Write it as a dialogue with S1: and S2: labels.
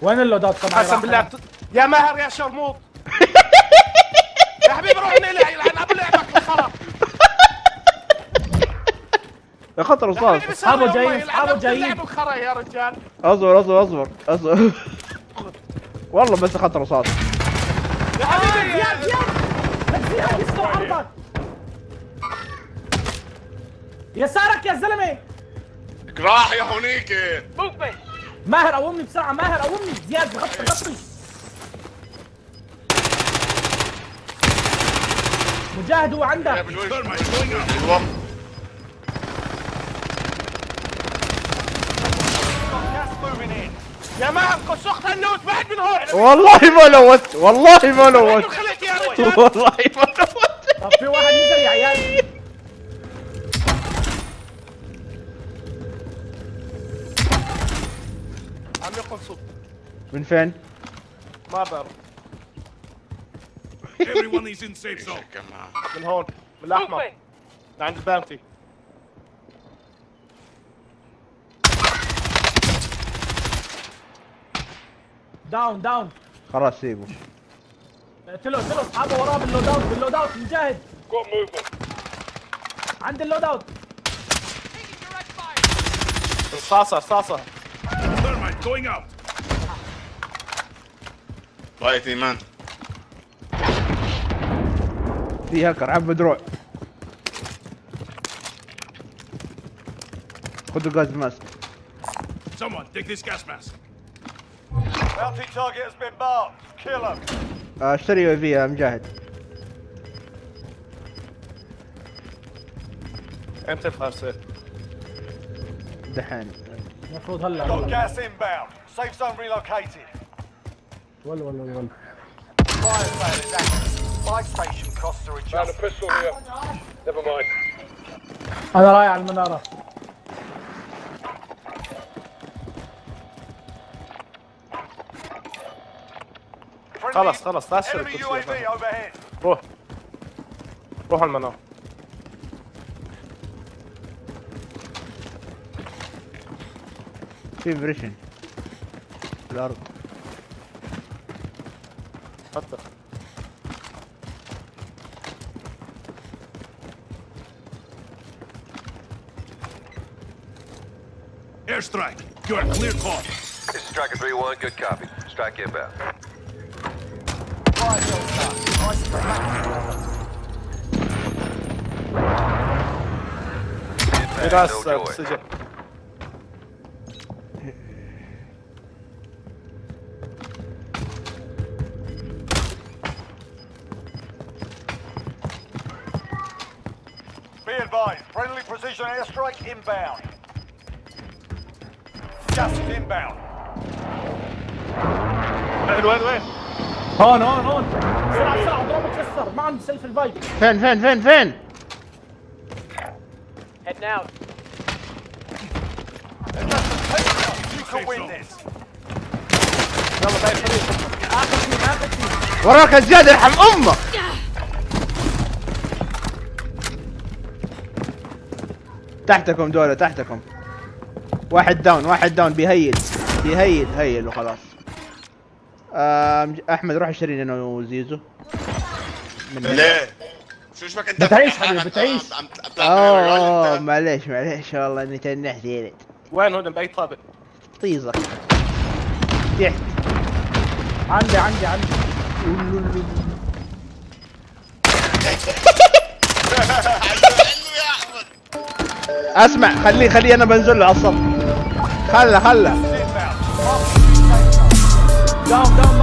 S1: وين اللودات تبعي؟
S2: قسم بالله يا ماهر يا شرموط. يا حبيبي روح نلعب يلعن ابو لعبك الخرا.
S3: يا خط رصاص.
S1: اصحابه جايين اصحابه جايين.
S2: لعب الخرا يا رجال.
S3: اصبر والله بس خط رصاص.
S2: يا حبيبي
S1: زياد زياد يستر عرضك. يسارك يا زلمه.
S4: راح يا هونيك.
S1: ماهر قومني بسرعه ماهر قومني. زياد غطي مجاهد هو عندك.
S2: يا ماهر خش اخت النوت بعد من هون.
S3: والله ما لوت والله ما لوت
S2: خليك يا رجال.
S3: والله ما لوت.
S1: طب في واحد نزل يا عيال.
S2: عم يقصوا
S3: من فين؟
S2: ما بعرف.
S4: Everyone is in safe zone.
S2: من هون من الاحمر عند البانتي.
S1: داون
S3: خلاص سيبه.
S1: اقتله اصحابه وراه باللود اوت مجاهد. عند اللود اوت.
S2: رصاصة
S4: Thermite going out. ضايت ايمان.
S3: في هاكر عبى دروع. خذوا غاز ماسك.
S4: Someone take this gas mask.
S5: Bounty target has been marked. Kill him.
S3: اشتري يو في يا مجاهد.
S2: امتى الخمسة؟
S3: دحين.
S1: المفروض
S5: Got
S1: هلا.
S5: gas inbound. Safe zone relocated.
S1: ولا
S5: Fire sale is active. Buy station costs are adjusted.
S2: pistol here. Never mind.
S1: انا رايح على المناره.
S2: خلص لا تشترك.
S5: Enemy UAV overhead.
S2: روح المنار.
S3: في بريشن. في الارض.
S2: حتى
S4: Airstrike. You are clear call.
S6: This is Striker 3-1, good copy. Strike inbound.
S5: Fire sale done. Price per
S6: Impact,
S2: راس
S6: no joy.
S2: بالسجن.
S5: Be advised. Friendly precision airstrike inbound. Gas is inbound.
S2: وين؟
S1: هون بسرعه اضربه كسر. ما عندي سيلف الفايب.
S3: فين؟
S1: Heading out.
S5: You can win this.
S2: يلا باي فريق.
S1: اخر شيء.
S3: وراك زياد ارحم امك. تحتكم دولة تحتكم. واحد داون بيهيل وخلاص. احمد روح اشتري لي انا وزيزو.
S4: ليه؟ شو اسمك انت؟
S1: بتعيش حبيبي بتعيش.
S3: اوه معليش والله اني تنحت يا ريت.
S2: وين هون باي طابق؟
S3: طيزك. تحت.
S1: عندي
S3: اسمع خليه انا بنزل له على السطح. خله
S5: Inbound.
S1: داون